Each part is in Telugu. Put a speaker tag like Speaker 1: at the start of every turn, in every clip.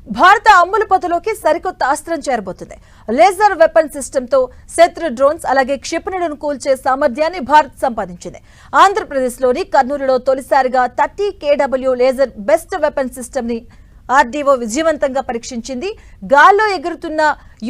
Speaker 1: భారత అమ్ముల పొదలోకి సరికొత్త అస్త్రం చేరబోతుంది. లేజర్ వెపన్ సిస్టమ్ తో శత్రు డ్రోన్స్ అలాగే క్షిపణులను కూల్చే సామర్థ్యాన్ని భారత్ సంపాదించింది. ఆంధ్రప్రదేశ్లోని కర్నూలులో తొలిసారిగా 30 kW laser best weapon system ని ఆర్డీఓ విజయవంతంగా పరీక్షించింది. గాల్లో ఎగురుతున్న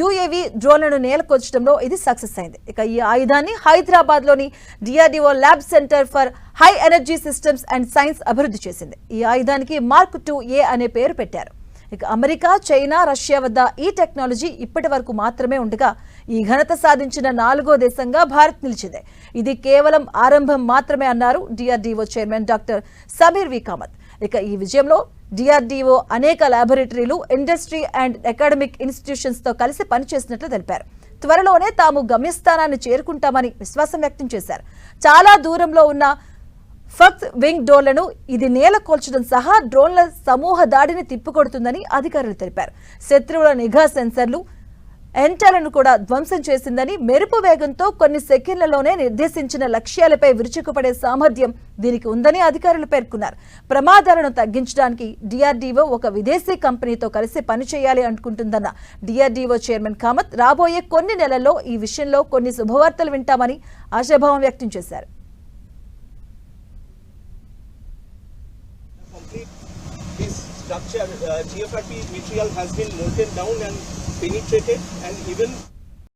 Speaker 1: యుఏవి డ్రోన్లను నేలకొల్చడంలో ఇది సక్సెస్ అయింది. ఇక ఈ ఆయుధాన్ని హైదరాబాద్ లోని DRDO lab centre for high energy systems and science అభివృద్ధి చేసింది. ఈ ఆయుధానికి మార్క్ 2A అనే పేరు పెట్టారు. ఇక అమెరికా, చైనా, రష్యా వద్ద ఈ టెక్నాలజీ ఇప్పటి వరకు మాత్రమే ఉండగా ఈ ఘనత సాధించిన 4వ దేశంగా భారత్ నిలిచింది. ఇది కేవలం ఆరంభం మాత్రమే అన్నారు డిఆర్డీఓ చైర్మన్ డాక్టర్ సమీర్ వి కామత్. ఇక ఈ విజయంలో డిఆర్డీఓ అనేక ల్యాబొరేటరీలు, ఇండస్ట్రీ అండ్ అకాడమిక్ ఇన్స్టిట్యూషన్స్ తో కలిసి పనిచేసినట్లు తెలిపారు. త్వరలోనే తాము గమ్యస్థానాన్ని చేరుకుంటామని విశ్వాసం వ్యక్తం చేశారు. చాలా దూరంలో ఉన్న ఫక్స్ వింగ్ డ్రోన్లను ఇది నేల కోల్చడం సహా డ్రోన్ల సమూహ దాడిని తిప్పికొడుతుందని అధికారులు తెలిపారు. శత్రువుల నిఘా సెన్సర్లు, ఎంటర్లను కూడా ధ్వంసం చేసిందని, మెరుపు వేగంతో కొన్ని సెకండ్లలోనే నిర్దేశించిన లక్ష్యాలపై విరుచుకుపడే సామర్థ్యం దీనికి ఉందని అధికారులు పేర్కొన్నారు. ప్రమాదాలను తగ్గించడానికి డిఆర్డీఓ ఒక విదేశీ కంపెనీతో కలిసి పనిచేయాలి అనుకుంటుందన్న డిఆర్డీఓ చైర్మన్ కామత్ రాబోయే కొన్ని నెలల్లో ఈ విషయంలో కొన్ని శుభవార్తలు వింటామని ఆశాభావం వ్యక్తం చేశారు.
Speaker 2: Structure, GFRP material has been melted down and penetrated, and even